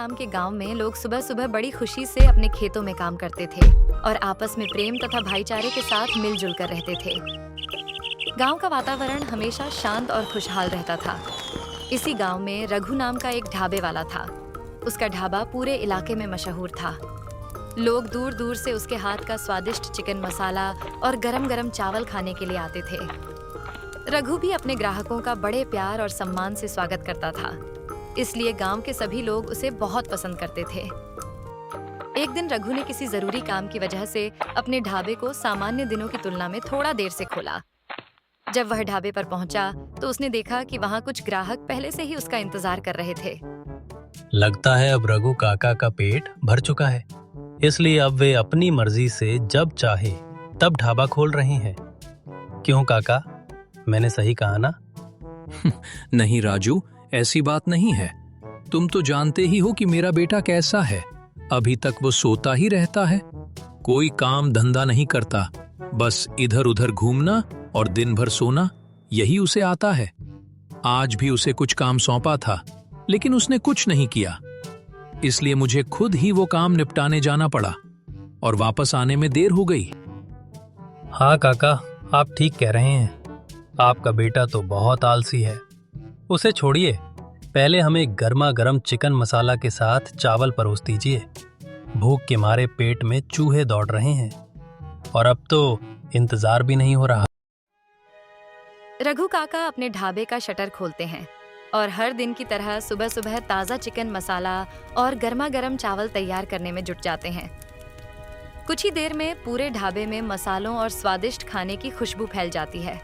नाम के गांव में लोग सुबह सुबह बड़ी खुशी से अपने खेतों में काम करते थे और आपस में प्रेम तथा भाईचारे के साथ मिलजुल कर रहते थे। गांव का वातावरण हमेशा शांत और खुशहाल रहता था। इसी गांव में रघु नाम का एक ढाबे वाला था। उसका ढाबा पूरे इलाके में मशहूर था। लोग दूर दूर से उसके हाथ का स्वादिष्ट चिकन मसाला और गरम गरम चावल खाने के लिए आते थे। रघु भी अपने ग्राहकों का बड़े प्यार और सम्मान से स्वागत करता था, इसलिए गांव के सभी लोग उसे बहुत पसंद करते थे। एक दिन रघु ने किसी जरूरी काम की वजह से अपने ढाबे को सामान्य दिनों की तुलना में थोड़ा देर से खोला। जब वह ढाबे पर पहुंचा तो उसने देखा कि वहां कुछ ग्राहक पहले से ही उसका इंतजार कर रहे थे। लगता है अब रघु काका का पेट भर चुका है, इसलिए अब वे अपनी मर्जी से जब चाहे तब ढाबा खोल रहे हैं। क्यों काका, मैंने सही कहा ना? नहीं राजू, ऐसी बात नहीं है। तुम तो जानते ही हो कि मेरा बेटा कैसा है। अभी तक वो सोता ही रहता है, कोई काम धंधा नहीं करता, बस इधर उधर घूमना और दिन भर सोना, यही उसे आता है। आज भी उसे कुछ काम सौंपा था, लेकिन उसने कुछ नहीं किया, इसलिए मुझे खुद ही वो काम निपटाने जाना पड़ा और वापस आने में देर हो गई। हाँ काका, आप ठीक कह रहे हैं। आपका बेटा तो बहुत आलसी है। उसे छोड़िए, पहले हमें गर्मा गर्म चिकन मसाला के साथ चावल परोस दीजिए। भूख के मारे पेट में चूहे दौड़ रहे हैं और अब तो इंतजार भी नहीं हो रहा। रघु काका अपने ढाबे का शटर खोलते हैं और हर दिन की तरह सुबह सुबह ताज़ा चिकन मसाला और गर्मा गर्म चावल तैयार करने में जुट जाते हैं। कुछ ही देर में पूरे ढाबे में मसालों और स्वादिष्ट खाने की खुशबू फैल जाती है।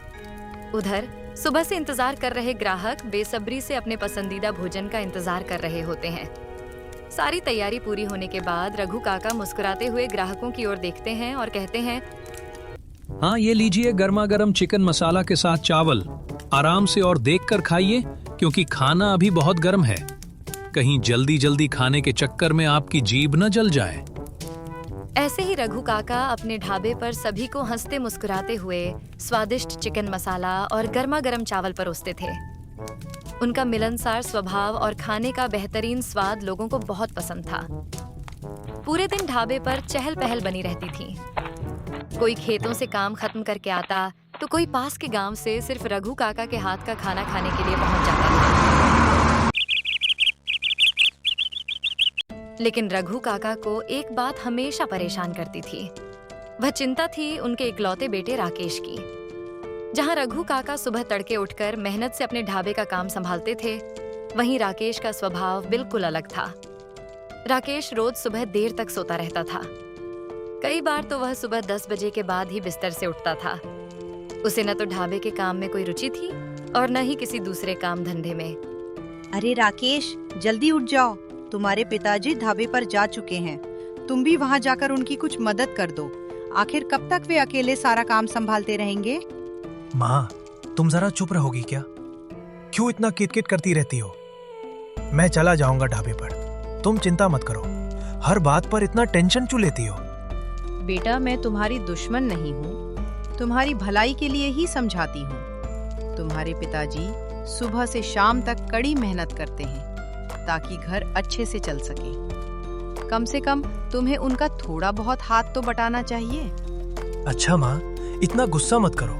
उधर सुबह से इंतजार कर रहे ग्राहक बेसब्री से अपने पसंदीदा भोजन का इंतजार कर रहे होते हैं। सारी तैयारी पूरी होने के बाद रघु काका मुस्कुराते हुए ग्राहकों की ओर देखते हैं और कहते हैं, हाँ, ये लीजिए गर्मा गर्म चिकन मसाला के साथ चावल। आराम से और देखकर खाइए, क्योंकि खाना अभी बहुत गर्म है। कहीं जल्दी जल्दी खाने के चक्कर में आपकी जीभ न जल जाए। ऐसे ही रघु काका अपने ढाबे पर सभी को हंसते मुस्कुराते हुए स्वादिष्ट चिकन मसाला और गर्मा गर्म चावल परोसते थे। उनका मिलनसार स्वभाव और खाने का बेहतरीन स्वाद लोगों को बहुत पसंद था। पूरे दिन ढाबे पर चहल पहल बनी रहती थी। कोई खेतों से काम खत्म करके आता तो कोई पास के गांव से सिर्फ रघु काका के हाथ का खाना खाने के लिए पहुंच जाता था। लेकिन रघु काका को एक बात हमेशा परेशान करती थी। वह चिंता थी उनके इकलौते बेटे राकेश की। जहां रघु काका सुबह तड़के उठकर मेहनत से अपने ढाबे का काम संभालते थे, वहीं राकेश का स्वभाव बिल्कुल अलग था। राकेश रोज सुबह देर तक सोता रहता था। कई बार तो वह सुबह 10 बजे के बाद ही बिस्तर से उठता था। उसे न तो ढाबे के काम में कोई रुचि थी और न ही किसी दूसरे काम धंधे में। अरे राकेश, जल्दी उठ जाओ, तुम्हारे पिताजी ढाबे पर जा चुके हैं। तुम भी वहाँ जाकर उनकी कुछ मदद कर दो। आखिर कब तक वे अकेले सारा काम संभालते रहेंगे? माँ, तुम जरा चुप रहोगी क्या? क्यों इतना किटकिट करती रहती हो? मैं चला जाऊंगा ढाबे पर, तुम चिंता मत करो। हर बात पर इतना टेंशन क्यों लेती हो? बेटा, मैं तुम्हारी दुश्मन नहीं हूँ, तुम्हारी भलाई के लिए ही समझाती हूँ। तुम्हारे पिताजी सुबह से शाम तक कड़ी मेहनत करते हैं ताकि घर अच्छे से चल सके। कम से कम तुम्हें उनका थोड़ा बहुत हाथ तो बटाना चाहिए। अच्छा माँ, इतना गुस्सा मत करो।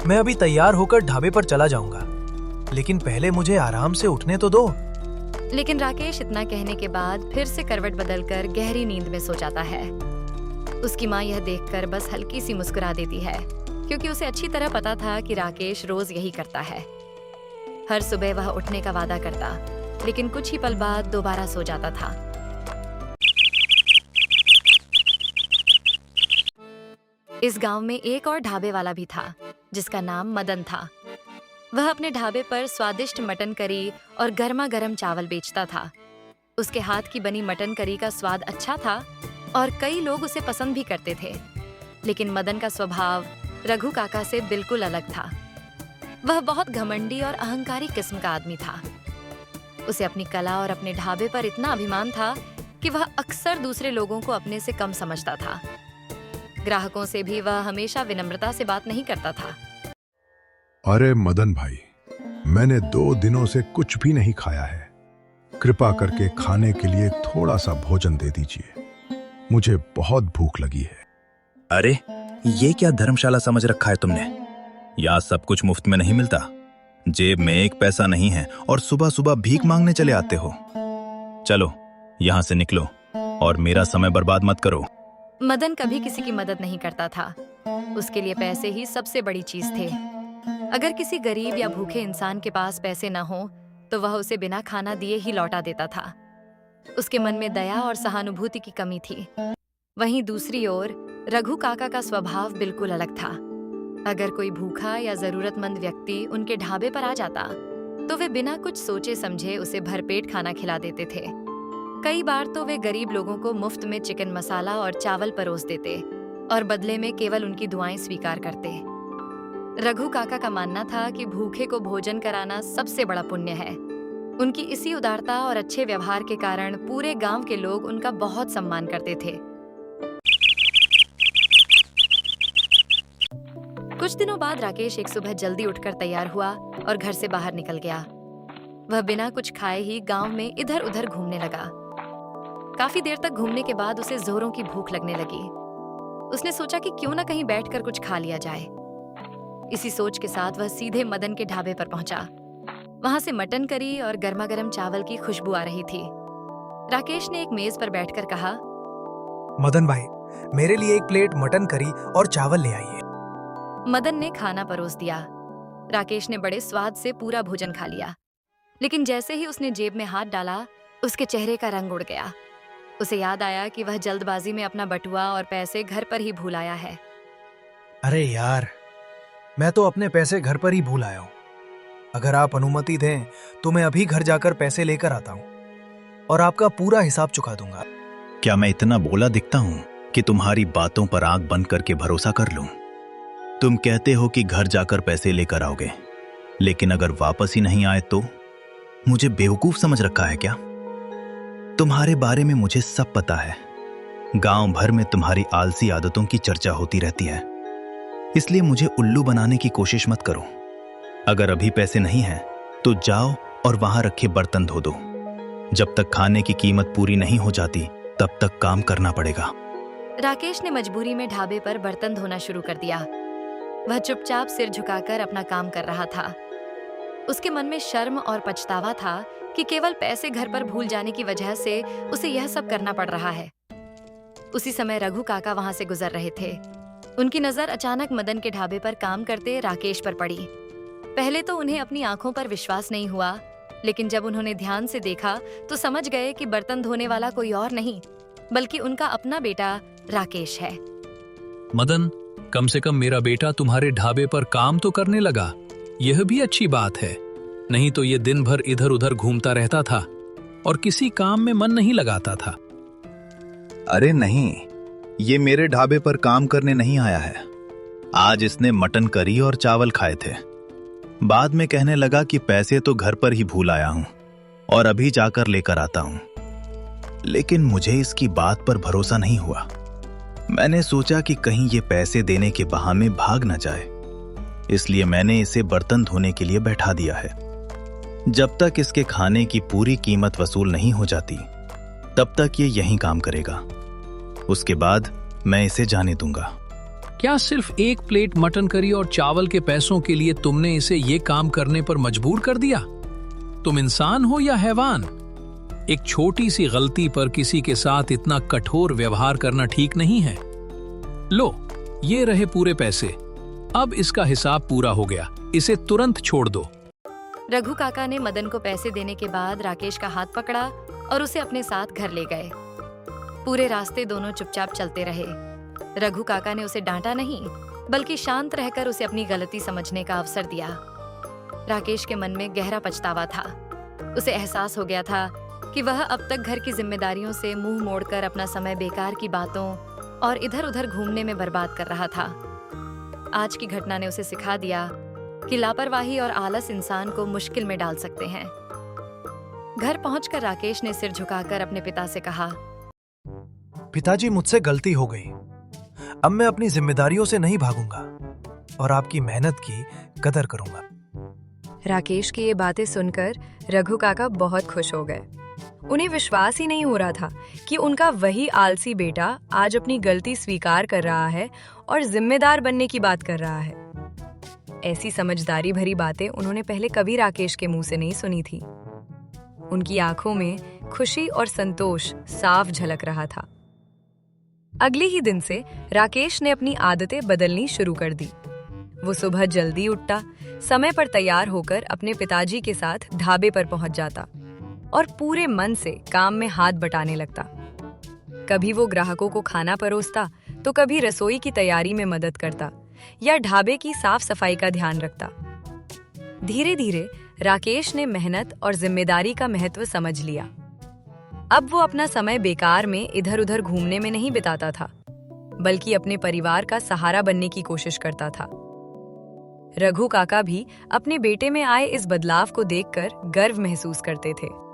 मैं अभी तैयार होकर ढाबे पर चला जाऊंगा, लेकिन पहले मुझे आराम से उठने तो दो। लेकिन राकेश इतना कहने के बाद फिर से करवट बदलकर गहरी नींद में सो जाता है। उसकी माँ यह देखकर बस हल्की सी मुस्कुरा देती है, क्योंकि उसे अच्छी तरह पता था कि राकेश रोज यही करता है। हर सुबह वह उठने का वादा करता, लेकिन कुछ ही पल बाद दोबारा सो जाता था। इस गांव में एक और ढाबे वाला भी था, जिसका नाम मदन था। वह अपने ढाबे पर स्वादिष्ट मटन करी और गर्मा गर्म चावल बेचता था। उसके हाथ की बनी मटन करी का स्वाद अच्छा था और कई लोग उसे पसंद भी करते थे। लेकिन मदन का स्वभाव रघु काका से बिल्कुल अलग था। वह बहुत घमंडी और अहंकारी किस्म का आदमी था। उसे अपनी कला और अपने ढाबे पर इतना अभिमान था कि वह अक्सर दूसरे लोगों को अपने से कम समझता था। ग्राहकों से भी वह हमेशा विनम्रता से बात नहीं करता था। अरे मदन भाई, मैंने 2 दिनों से कुछ भी नहीं खाया है। कृपा करके खाने के लिए थोड़ा सा भोजन दे दीजिए, मुझे बहुत भूख लगी है। अरे ये क्या धर्मशाला समझ रखा है तुमने? यहाँ सब कुछ मुफ्त में नहीं मिलता। जेब में एक पैसा नहीं है और सुबह सुबह भीख मांगने चले आते हो। चलो यहाँ से निकलो और मेरा समय बर्बाद मत करो। मदन कभी किसी की मदद नहीं करता था। उसके लिए पैसे ही सबसे बड़ी चीज थे। अगर किसी गरीब या भूखे इंसान के पास पैसे न हो तो वह उसे बिना खाना दिए ही लौटा देता था। उसके मन में दया और सहानुभूति की कमी थी। वहीं दूसरी ओर रघु काका का स्वभाव बिल्कुल अलग था। अगर कोई भूखा या जरूरतमंद व्यक्ति उनके ढाबे पर आ जाता तो वे बिना कुछ सोचे समझे उसे भरपेट खाना खिला देते थे। कई बार तो वे गरीब लोगों को मुफ्त में चिकन मसाला और चावल परोस देते और बदले में केवल उनकी दुआएं स्वीकार करते। रघु काका का मानना था कि भूखे को भोजन कराना सबसे बड़ा पुण्य है। उनकी इसी उदारता और अच्छे व्यवहार के कारण पूरे गांव के लोग उनका बहुत सम्मान करते थे। कुछ दिनों बाद राकेश एक सुबह जल्दी उठकर तैयार हुआ और घर से बाहर निकल गया। वह बिना कुछ खाए ही गांव में इधर उधर घूमने लगा। काफी देर तक घूमने के बाद उसे जोरों की भूख लगने लगी। उसने सोचा कि क्यों न कहीं बैठकर कुछ खा लिया जाए। इसी सोच के साथ वह सीधे मदन के ढाबे पर पहुंचा। वहां से मटन करी और गर्मा गर्म चावल की खुशबू आ रही थी। राकेश ने एक मेज पर बैठकर कहा, मदन भाई, मेरे लिए एक प्लेट मटन करी और चावल ले आइए। मदन ने खाना परोस दिया। राकेश ने बड़े स्वाद से पूरा भोजन खा लिया, लेकिन जैसे ही उसने जेब में हाथ डाला उसके चेहरे का रंग उड़ गया। उसे याद आया कि वह जल्दबाजी में अपना बटुआ और पैसे घर पर ही भूल आया है। अरे यार, मैं तो अपने पैसे घर पर ही भूल आया हूँ। अगर आप अनुमति दें तो मैं अभी घर जाकर पैसे लेकर आता हूँ और आपका पूरा हिसाब चुका दूंगा। क्या मैं इतना बोला दिखता हूँ कि तुम्हारी बातों पर आंख बंद करके भरोसा कर लूं? तुम कहते हो कि घर जाकर पैसे लेकर आओगे, लेकिन अगर वापस ही नहीं आए तो? मुझे बेवकूफ समझ रखा है क्या? तुम्हारे बारे में मुझे सब पता है। गांव भर में तुम्हारी आलसी आदतों की चर्चा होती रहती है, इसलिए मुझे उल्लू बनाने की कोशिश मत करो। अगर अभी पैसे नहीं हैं तो जाओ और वहां रखे बर्तन धो दो। जब तक खाने की कीमत पूरी नहीं हो जाती तब तक काम करना पड़ेगा। राकेश ने मजबूरी में ढाबे पर बर्तन धोना शुरू कर दिया। वह चुपचाप सिर झुकाकर अपना काम कर रहा था। उसके मन में शर्म और पछतावा था कि केवल पैसे घर पर भूल जाने की वजह से उसे यह सब करना पड़ रहा है। उसी समय रघु काका वहां से गुजर रहे थे। उनकी नजर अचानक मदन के ढाबे पर काम करते राकेश पर पड़ी। पहले तो उन्हें अपनी आंखों पर विश्वास नहीं हुआ, लेकिन जब उन्होंने ध्यान से देखा तो समझ गए कि बर्तन धोने वाला कोई और नहीं बल्कि उनका अपना बेटा राकेश है। मदन, कम से कम मेरा बेटा तुम्हारे ढाबे पर काम तो करने लगा, यह भी अच्छी बात है। नहीं तो ये दिन भर इधर उधर घूमता रहता था और किसी काम में मन नहीं लगाता था। अरे नहीं, ये मेरे ढाबे पर काम करने नहीं आया है। आज इसने मटन करी और चावल खाए थे। बाद में कहने लगा कि पैसे तो घर पर ही भूल आया हूं और अभी जाकर लेकर आता हूं। लेकिन मुझे इसकी बात पर भरोसा नहीं हुआ। मैंने सोचा कि कहीं ये पैसे देने के बहाने भाग न जाए, इसलिए मैंने इसे बर्तन धोने के लिए बैठा दिया है। जब तक इसके खाने की पूरी कीमत वसूल नहीं हो जाती तब तक ये यहीं काम करेगा। उसके बाद मैं इसे जाने दूंगा। क्या सिर्फ एक प्लेट मटन करी और चावल के पैसों के लिए तुमने इसे ये काम करने पर मजबूर कर दिया? तुम इंसान हो या हैवान? एक छोटी सी गलती पर किसी के साथ इतना कठोर व्यवहार करना ठीक नहीं है। लो, ये रहे पूरे पैसे। अब इसका हिसाब पूरा हो गया, इसे तुरंत छोड़ दो। रघु काका ने मदन को पैसे देने के बाद राकेश का हाथ पकड़ा और उसे अपने साथ घर ले गए। पूरे रास्ते दोनों चुपचाप चलते रहे। रघु काका ने उसे डांटा नहीं बल्कि शांत रहकर उसे अपनी गलती समझने का अवसर दिया। राकेश के मन में गहरा पछतावा था। उसे एहसास हो गया था कि वह अब तक घर की जिम्मेदारियों से मुंह मोड़कर अपना समय बेकार की बातों और इधर उधर घूमने में बर्बाद कर रहा था। आज की घटना ने उसे सिखा दिया कि लापरवाही और आलस इंसान को मुश्किल में डाल सकते हैं। घर पहुंचकर राकेश ने सिर झुकाकर अपने पिता से कहा, पिताजी, मुझसे गलती हो गई। अब मैं अपनी जिम्मेदारियों से नहीं भागूंगा और आपकी मेहनत की कदर करूंगा। राकेश की ये बातें सुनकर रघु काका बहुत खुश हो गए। उन्हें विश्वास ही नहीं हो रहा था कि उनका वही आलसी बेटा आज अपनी गलती स्वीकार कर रहा है और जिम्मेदार बनने की बात कर रहा है। ऐसी समझदारी भरी बातें उन्होंने पहले कभी राकेश के मुंह से नहीं सुनी थी। उनकी आंखों में खुशी और संतोष साफ झलक रहा था। अगले ही दिन से राकेश ने अपनी आदतें बदलनी शुरू कर दी। वो सुबह जल्दी उठता, समय पर तैयार होकर अपने पिताजी के साथ ढाबे पर पहुंच जाता और पूरे मन से काम में हाथ बटाने लगता। कभी वो ग्राहकों को खाना परोसता, तो कभी रसोई की तैयारी में मदद करता या ढाबे की साफ सफाई का ध्यान रखता। धीरे धीरे राकेश ने मेहनत और जिम्मेदारी का महत्व समझ लिया। अब वो अपना समय बेकार में इधर उधर घूमने में नहीं बिताता था, बल्कि अपने परिवार का सहारा बनने की कोशिश करता था। रघु काका भी अपने बेटे में आए इस बदलाव को देखकर गर्व महसूस करते थे।